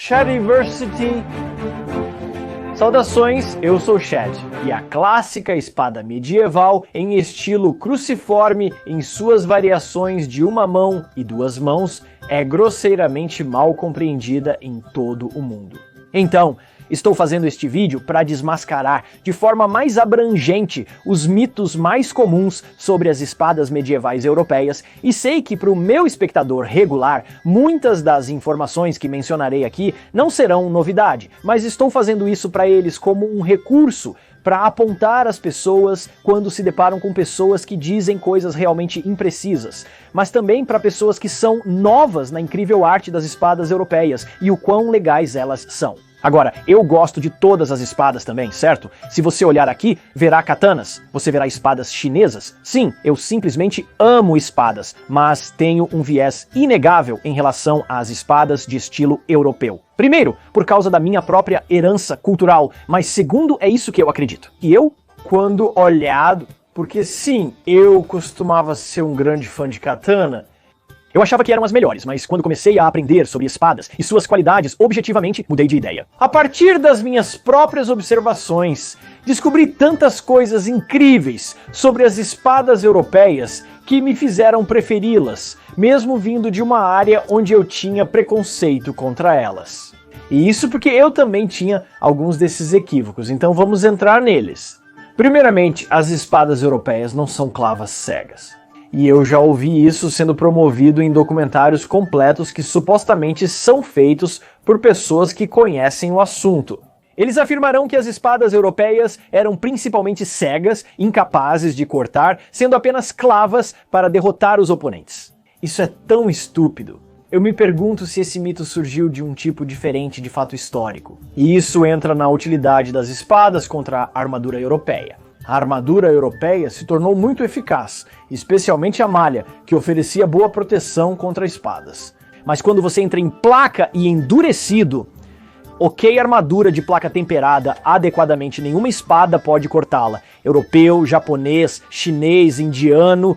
Shadiversity. Saudações, eu sou o Shad, e a clássica espada medieval em estilo cruciforme em suas variações de uma mão e duas mãos é grosseiramente mal compreendida em todo o mundo. Então, estou fazendo este vídeo para desmascarar de forma mais abrangente os mitos mais comuns sobre as espadas medievais europeias, e sei que para o meu espectador regular, muitas das informações que mencionarei aqui não serão novidade, mas estou fazendo isso para eles como um recurso para apontar as pessoas quando se deparam com pessoas que dizem coisas realmente imprecisas, mas também para pessoas que são novas na incrível arte das espadas europeias e o quão legais elas são. Agora, eu gosto de todas as espadas também, certo? Se você olhar aqui, verá katanas, você verá espadas chinesas. Sim, eu simplesmente amo espadas, mas tenho um viés inegável em relação às espadas de estilo europeu. Primeiro, por causa da minha própria herança cultural, mas segundo, é isso que eu acredito. E eu, quando olhado, porque sim, eu costumava ser um grande fã de katana, eu achava que eram as melhores, mas quando comecei a aprender sobre espadas e suas qualidades, objetivamente, mudei de ideia. A partir das minhas próprias observações, descobri tantas coisas incríveis sobre as espadas europeias que me fizeram preferi-las, mesmo vindo de uma área onde eu tinha preconceito contra elas. E isso porque eu também tinha alguns desses equívocos, então vamos entrar neles. Primeiramente, as espadas europeias não são clavas cegas. E eu já ouvi isso sendo promovido em documentários completos que supostamente são feitos por pessoas que conhecem o assunto. Eles afirmarão que as espadas europeias eram principalmente cegas, incapazes de cortar, sendo apenas clavas para derrotar os oponentes. Isso é tão estúpido. Eu me pergunto se esse mito surgiu de um tipo diferente de fato histórico. E isso entra na utilidade das espadas contra a armadura europeia. A armadura europeia se tornou muito eficaz, especialmente a malha, que oferecia boa proteção contra espadas. Mas quando você entra em placa e endurecido, ok, armadura de placa temperada adequadamente, nenhuma espada pode cortá-la. Europeu, japonês, chinês, indiano,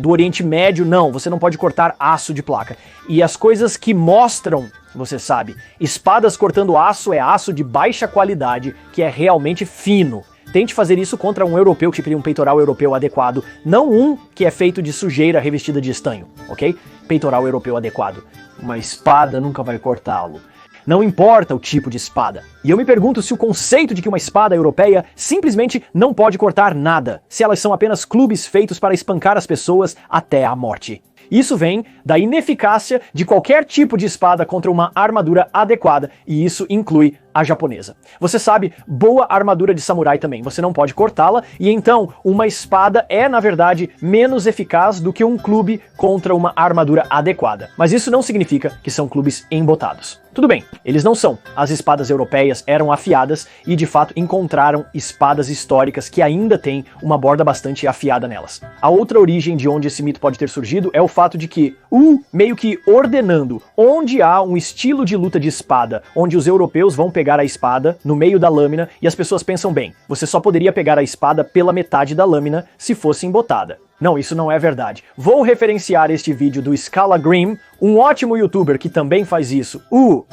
do Oriente Médio, não, você não pode cortar aço de placa. E as coisas que mostram, você sabe, espadas cortando aço é aço de baixa qualidade, que é realmente fino. Tente fazer isso contra um europeu que cria um peitoral europeu adequado, não um que é feito de sujeira revestida de estanho, ok? Peitoral europeu adequado. Uma espada nunca vai cortá-lo. Não importa o tipo de espada. E eu me pergunto se o conceito de que uma espada europeia simplesmente não pode cortar nada, se elas são apenas clubes feitos para espancar as pessoas até a morte. Isso vem da ineficácia de qualquer tipo de espada contra uma armadura adequada, e isso inclui a japonesa. Você sabe, boa armadura de samurai também, você não pode cortá-la, e então uma espada é, na verdade, menos eficaz do que um clube contra uma armadura adequada. Mas isso não significa que são clubes embotados. Tudo bem, eles não são. As espadas europeias eram afiadas e, de fato, encontraram espadas históricas que ainda têm uma borda bastante afiada nelas. A outra origem de onde esse mito pode ter surgido é o fato de que, meio que ordenando onde há um estilo de luta de espada, onde os europeus vão pegar a espada no meio da lâmina e as pessoas pensam, bem, você só poderia pegar a espada pela metade da lâmina se fosse embotada. Não, isso não é verdade. Vou referenciar este vídeo do Scala Grim, um ótimo youtuber que também faz isso,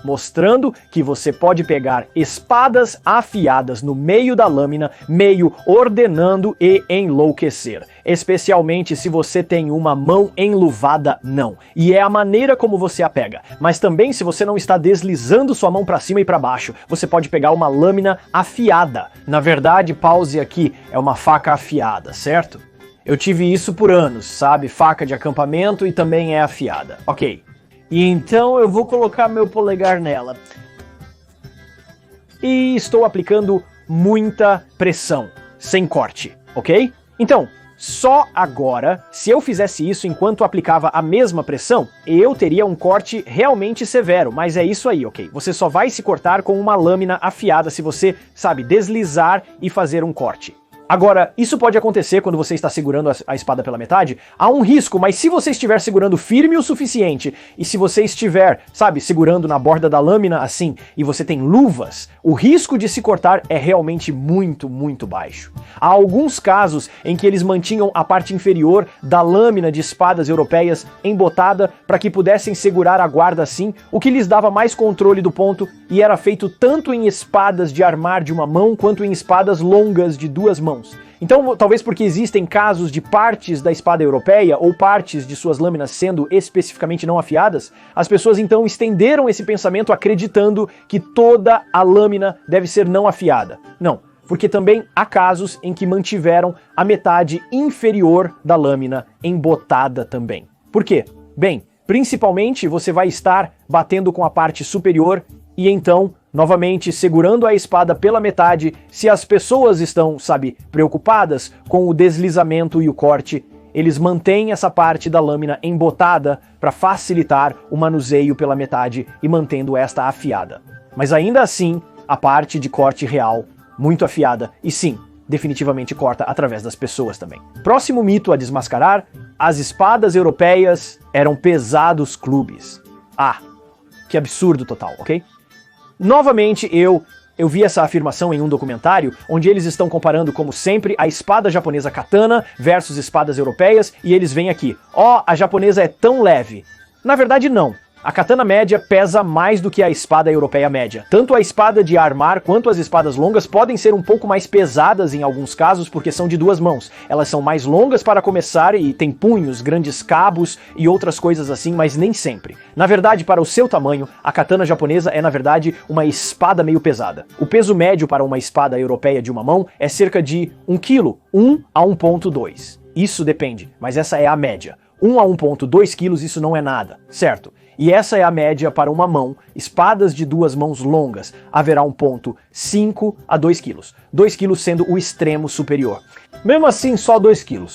mostrando que você pode pegar espadas afiadas no meio da lâmina, meio ordenando e enlouquecer. Especialmente se você tem uma mão enluvada, não. E é a maneira como você a pega. Mas também se você não está deslizando sua mão para cima e para baixo, você pode pegar uma lâmina afiada. Na verdade, pause aqui, é uma faca afiada, certo? Eu tive isso por anos, sabe? Faca de acampamento e também é afiada. Ok. E então eu vou colocar meu polegar nela. E estou aplicando muita pressão, sem corte, ok? Então, só agora, se eu fizesse isso enquanto aplicava a mesma pressão, eu teria um corte realmente severo, mas é isso aí, ok? Você só vai se cortar com uma lâmina afiada se você, sabe, deslizar e fazer um corte. Agora, isso pode acontecer quando você está segurando a espada pela metade. Há um risco, mas se você estiver segurando firme o suficiente, e se você estiver, sabe, segurando na borda da lâmina assim, e você tem luvas, o risco de se cortar é realmente muito, muito baixo. Há alguns casos em que eles mantinham a parte inferior da lâmina de espadas europeias embotada para que pudessem segurar a guarda assim, o que lhes dava mais controle do ponto, e era feito tanto em espadas de armar de uma mão quanto em espadas longas de duas mãos. Então, talvez porque existem casos de partes da espada europeia ou partes de suas lâminas sendo especificamente não afiadas, as pessoas então estenderam esse pensamento acreditando que toda a lâmina deve ser não afiada. Não, porque também há casos em que mantiveram a metade inferior da lâmina embotada também. Por quê? Bem, principalmente você vai estar batendo com a parte superior e então, novamente, segurando a espada pela metade. Se as pessoas estão, sabe, preocupadas com o deslizamento e o corte, eles mantêm essa parte da lâmina embotada para facilitar o manuseio pela metade e mantendo esta afiada. Mas ainda assim, a parte de corte real, muito afiada, e sim, definitivamente corta através das pessoas também. Próximo mito a desmascarar: as espadas europeias eram pesados clubes. Ah, que absurdo total, ok? Novamente, eu vi essa afirmação em um documentário, onde eles estão comparando, como sempre, a espada japonesa katana versus espadas europeias, e eles vêm aqui, a japonesa é tão leve. Na verdade, não. A katana média pesa mais do que a espada europeia média. Tanto a espada de armar quanto as espadas longas podem ser um pouco mais pesadas em alguns casos porque são de duas mãos. Elas são mais longas para começar e tem punhos, grandes cabos e outras coisas assim, mas nem sempre. Na verdade, para o seu tamanho, a katana japonesa é na verdade uma espada meio pesada. O peso médio para uma espada europeia de uma mão é cerca de 1 kg, 1 a 1,2. Isso depende, mas essa é a média. 1 a 1,2 kg isso não é nada, certo? E essa é a média para uma mão, espadas de duas mãos longas, haverá 1,5 a 2 kg. 2 kg sendo o extremo superior. Mesmo assim, só 2 kg.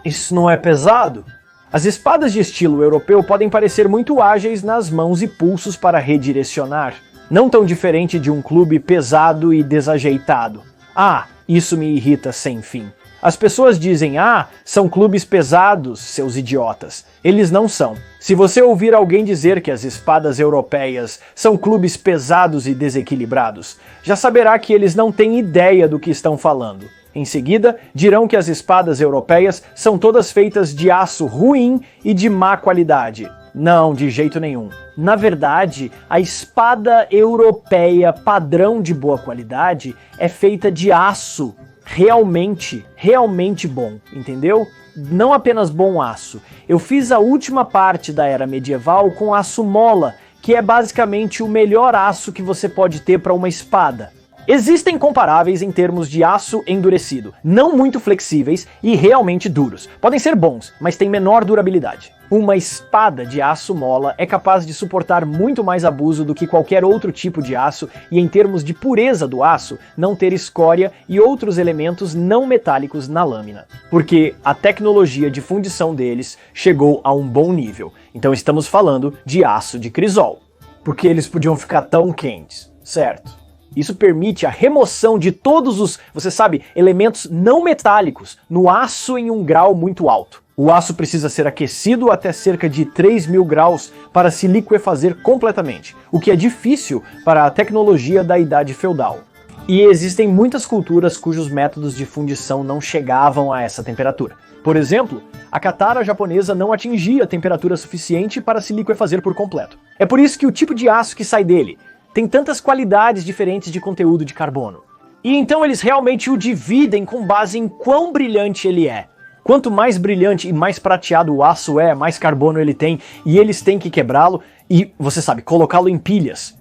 Isso não é pesado? As espadas de estilo europeu podem parecer muito ágeis nas mãos e pulsos para redirecionar. Não tão diferente de um clube pesado e desajeitado. Ah, isso me irrita sem fim. As pessoas dizem, são clubes pesados, seus idiotas. Eles não são. Se você ouvir alguém dizer que as espadas europeias são clubes pesados e desequilibrados, já saberá que eles não têm ideia do que estão falando. Em seguida, dirão que as espadas europeias são todas feitas de aço ruim e de má qualidade. Não, de jeito nenhum. Na verdade, a espada europeia padrão de boa qualidade é feita de aço realmente bom, entendeu? Não apenas bom aço. Eu fiz a última parte da era medieval com aço mola, que é basicamente o melhor aço que você pode ter para uma espada. Existem comparáveis em termos de aço endurecido, não muito flexíveis e realmente duros. Podem ser bons, mas têm menor durabilidade. Uma espada de aço mola é capaz de suportar muito mais abuso do que qualquer outro tipo de aço e em termos de pureza do aço, não ter escória e outros elementos não metálicos na lâmina. Porque a tecnologia de fundição deles chegou a um bom nível. Então estamos falando de aço de crisol. Porque eles podiam ficar tão quentes, certo? Isso permite a remoção de todos os, você sabe, elementos não metálicos no aço em um grau muito alto. O aço precisa ser aquecido até cerca de 3.000 graus para se liquefazer completamente, o que é difícil para a tecnologia da Idade Feudal. E existem muitas culturas cujos métodos de fundição não chegavam a essa temperatura. Por exemplo, a katana japonesa não atingia a temperatura suficiente para se liquefazer por completo. É por isso que o tipo de aço que sai dele tem tantas qualidades diferentes de conteúdo de carbono. E então eles realmente o dividem com base em quão brilhante ele é. Quanto mais brilhante e mais prateado o aço é, mais carbono ele tem, e eles têm que quebrá-lo e, você sabe, colocá-lo em pilhas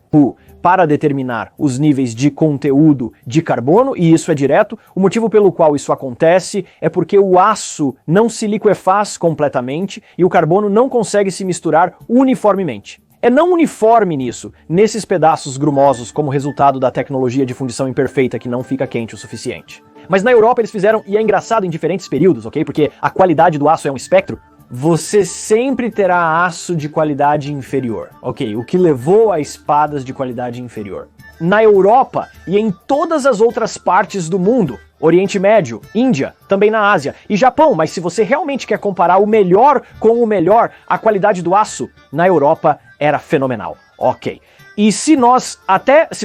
para determinar os níveis de conteúdo de carbono, e isso é direto. O motivo pelo qual isso acontece é porque o aço não se liquefaz completamente e o carbono não consegue se misturar uniformemente. É não uniforme nesses pedaços grumosos como resultado da tecnologia de fundição imperfeita que não fica quente o suficiente. Mas na Europa eles fizeram, e é engraçado em diferentes períodos, ok? Porque a qualidade do aço é um espectro. Você sempre terá aço de qualidade inferior, ok? O que levou a espadas de qualidade inferior. na Europa e em todas as outras partes do mundo. Oriente Médio, Índia, também na Ásia e Japão, mas se você realmente quer comparar o melhor com o melhor, a qualidade do aço na Europa era fenomenal. Ok. E se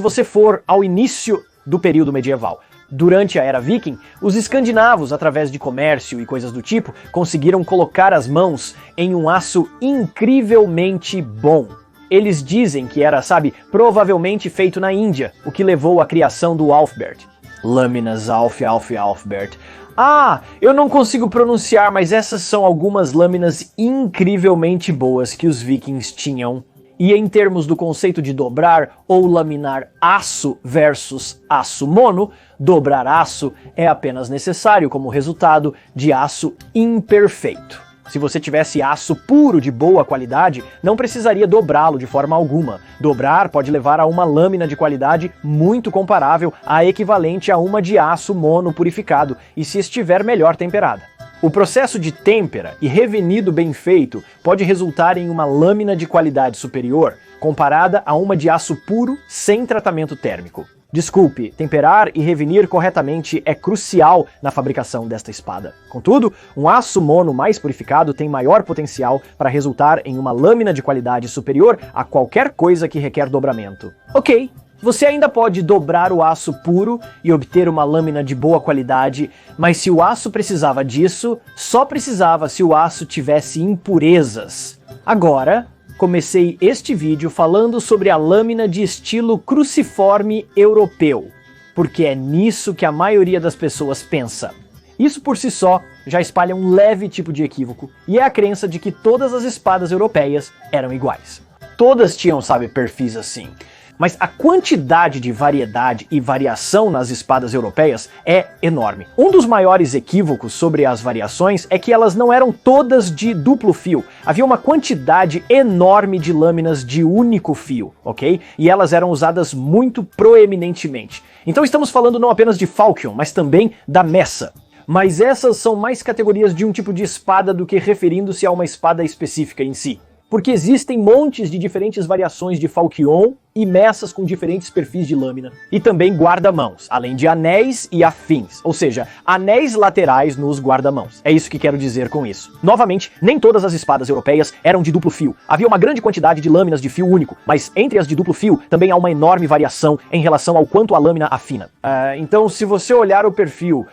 você for ao início do período medieval, durante a Era Viking, os escandinavos, através de comércio e coisas do tipo, conseguiram colocar as mãos em um aço incrivelmente bom. Eles dizem que era, provavelmente feito na Índia, o que levou à criação do Alfbert. Lâminas Alfbert. Ah, eu não consigo pronunciar, mas essas são algumas lâminas incrivelmente boas que os vikings tinham. E em termos do conceito de dobrar ou laminar aço versus aço mono, dobrar aço é apenas necessário como resultado de aço imperfeito. Se você tivesse aço puro de boa qualidade, não precisaria dobrá-lo de forma alguma. Dobrar pode levar a uma lâmina de qualidade muito comparável à equivalente a uma de aço mono purificado, e se estiver melhor temperada. O processo de têmpera e revenido bem feito pode resultar em uma lâmina de qualidade superior, comparada a uma de aço puro sem tratamento térmico. Desculpe, temperar e revenir corretamente é crucial na fabricação desta espada. Contudo, um aço mono mais purificado tem maior potencial para resultar em uma lâmina de qualidade superior a qualquer coisa que requer dobramento. Ok, você ainda pode dobrar o aço puro e obter uma lâmina de boa qualidade, mas se o aço precisava disso, só precisava se o aço tivesse impurezas. Agora, comecei este vídeo falando sobre a lâmina de estilo cruciforme europeu, porque é nisso que a maioria das pessoas pensa. Isso por si só já espalha um leve tipo de equívoco, e é a crença de que todas as espadas europeias eram iguais. Todas tinham, perfis assim. Mas a quantidade de variedade e variação nas espadas europeias é enorme. Um dos maiores equívocos sobre as variações é que elas não eram todas de duplo fio. Havia uma quantidade enorme de lâminas de único fio, ok? E elas eram usadas muito proeminentemente. Então estamos falando não apenas de falchion, mas também da messa. Mas essas são mais categorias de um tipo de espada do que referindo-se a uma espada específica em si. Porque existem montes de diferentes variações de falchion e messas com diferentes perfis de lâmina. E também guarda-mãos, além de anéis e afins, ou seja, anéis laterais nos guarda-mãos. É isso que quero dizer com isso. Novamente, nem todas as espadas europeias eram de duplo fio. Havia uma grande quantidade de lâminas de fio único, mas entre as de duplo fio também há uma enorme variação em relação ao quanto a lâmina afina. Então, se você olhar o perfil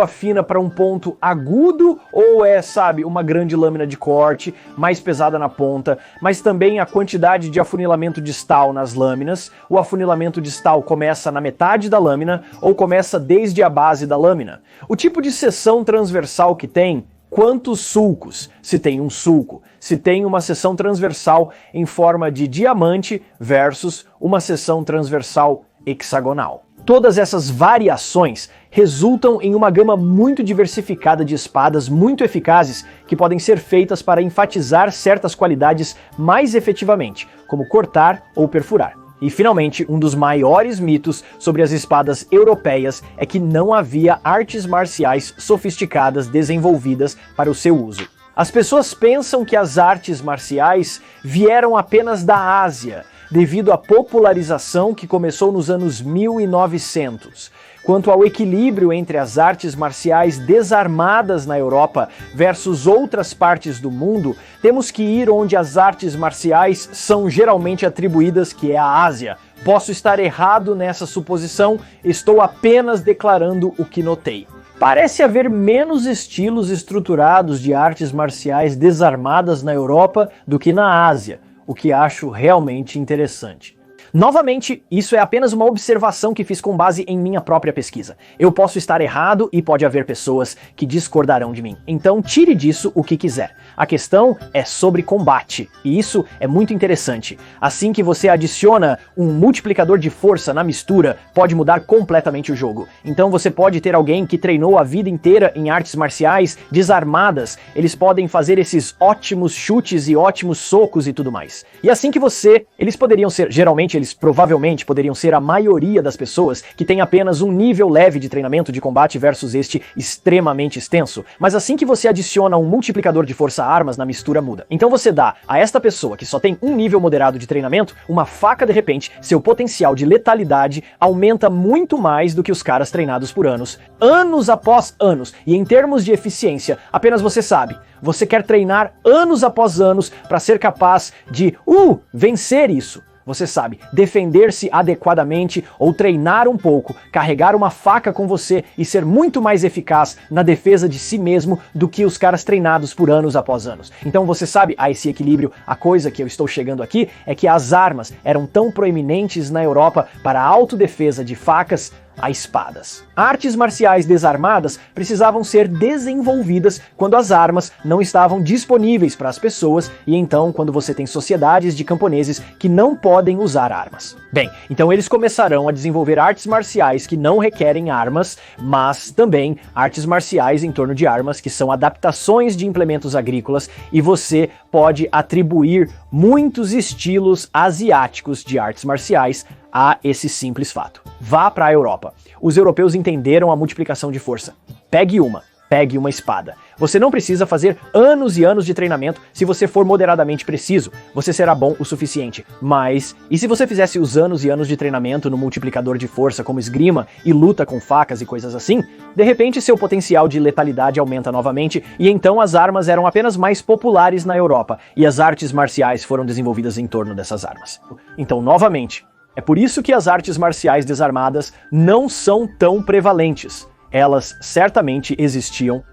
afina para um ponto agudo ou é, uma grande lâmina de corte, mais pesada na ponta, mas também a quantidade de afunilamento distal nas lâminas. O afunilamento distal começa na metade da lâmina ou começa desde a base da lâmina. O tipo de seção transversal que tem, quantos sulcos, se tem um sulco, se tem uma seção transversal em forma de diamante versus uma seção transversal hexagonal. Todas essas variações resultam em uma gama muito diversificada de espadas muito eficazes que podem ser feitas para enfatizar certas qualidades mais efetivamente, como cortar ou perfurar. E finalmente, um dos maiores mitos sobre as espadas europeias é que não havia artes marciais sofisticadas desenvolvidas para o seu uso. As pessoas pensam que as artes marciais vieram apenas da Ásia, devido à popularização que começou nos anos 1900. Quanto ao equilíbrio entre as artes marciais desarmadas na Europa versus outras partes do mundo, temos que ir onde as artes marciais são geralmente atribuídas, que é a Ásia. Posso estar errado nessa suposição, estou apenas declarando o que notei. Parece haver menos estilos estruturados de artes marciais desarmadas na Europa do que na Ásia, o que acho realmente interessante. Novamente, isso é apenas uma observação que fiz com base em minha própria pesquisa. Eu posso estar errado e pode haver pessoas que discordarão de mim. Então tire disso o que quiser. A questão é sobre combate, e isso é muito interessante. Assim que você adiciona um multiplicador de força na mistura, pode mudar completamente o jogo. Então você pode ter alguém que treinou a vida inteira em artes marciais desarmadas, eles podem fazer esses ótimos chutes e ótimos socos e tudo mais. E assim que eles poderiam ser, geralmente eles provavelmente poderiam ser a maioria das pessoas que tem apenas um nível leve de treinamento de combate versus este extremamente extenso. Mas assim que você adiciona um multiplicador de força-armas, na mistura muda. Então você dá a esta pessoa que só tem um nível moderado de treinamento, uma faca, de repente, seu potencial de letalidade aumenta muito mais do que os caras treinados por anos. Anos após anos. E em termos de eficiência, apenas você sabe. Você quer treinar anos após anos para ser capaz de, vencer isso. Você sabe, defender-se adequadamente ou treinar um pouco, carregar uma faca com você e ser muito mais eficaz na defesa de si mesmo do que os caras treinados por anos após anos. Então você sabe, há esse equilíbrio. A coisa que eu estou chegando aqui é que as armas eram tão proeminentes na Europa para a autodefesa de facas a espadas. Artes marciais desarmadas precisavam ser desenvolvidas quando as armas não estavam disponíveis para as pessoas e então quando você tem sociedades de camponeses que não podem usar armas. Bem, então eles começarão a desenvolver artes marciais que não requerem armas, mas também artes marciais em torno de armas que são adaptações de implementos agrícolas e você pode atribuir muitos estilos asiáticos de artes marciais a esse simples fato. Vá para a Europa. Os europeus entenderam a multiplicação de força. Pegue uma espada. Você não precisa fazer anos e anos de treinamento se você for moderadamente preciso. Você será bom o suficiente. Mas, e se você fizesse os anos e anos de treinamento no multiplicador de força como esgrima e luta com facas e coisas assim? De repente seu potencial de letalidade aumenta novamente e então as armas eram apenas mais populares na Europa e as artes marciais foram desenvolvidas em torno dessas armas. Então, novamente, é por isso que as artes marciais desarmadas não são tão prevalentes. Elas certamente existiam.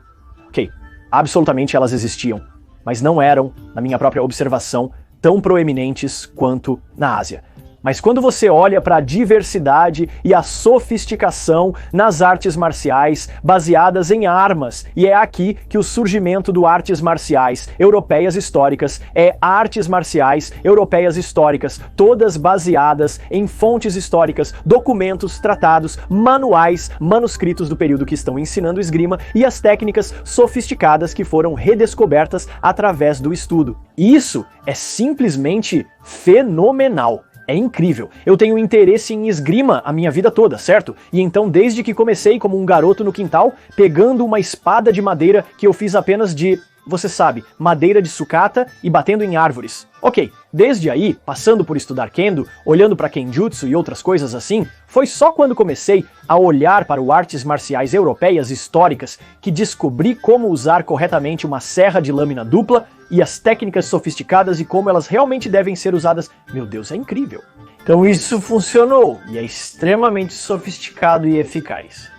Ok, absolutamente elas existiam, mas não eram, na minha própria observação, tão proeminentes quanto na Ásia. Mas quando você olha para a diversidade e a sofisticação nas artes marciais baseadas em armas, e é aqui que o surgimento do artes marciais europeias históricas é artes marciais europeias históricas, todas baseadas em fontes históricas, documentos, tratados, manuais, manuscritos do período que estão ensinando esgrima e as técnicas sofisticadas que foram redescobertas através do estudo. E isso é simplesmente fenomenal. É incrível. Eu tenho interesse em esgrima a minha vida toda, certo? E então, desde que comecei como um garoto no quintal, pegando uma espada de madeira que eu fiz apenas de, você sabe, madeira de sucata e batendo em árvores. Ok, desde aí, passando por estudar Kendo, olhando para Kenjutsu e outras coisas assim, foi só quando comecei a olhar para o artes marciais europeias históricas que descobri como usar corretamente uma serra de lâmina dupla e as técnicas sofisticadas e como elas realmente devem ser usadas. Meu Deus, é incrível. Então isso funcionou e é extremamente sofisticado e eficaz.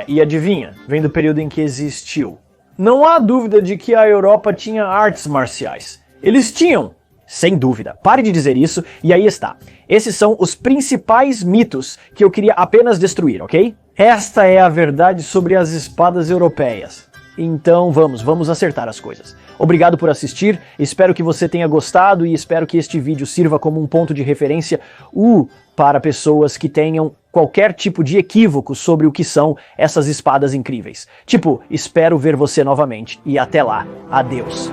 E adivinha, vem do período em que existiu. Não há dúvida de que a Europa tinha artes marciais. Eles tinham, sem dúvida. Pare de dizer isso, e aí está. Esses são os principais mitos que eu queria apenas destruir, ok? Esta é a verdade sobre as espadas europeias. Então vamos acertar as coisas. Obrigado por assistir, espero que você tenha gostado e espero que este vídeo sirva como um ponto de referência para pessoas que tenham qualquer tipo de equívoco sobre o que são essas espadas incríveis. Espero ver você novamente e até lá. Adeus.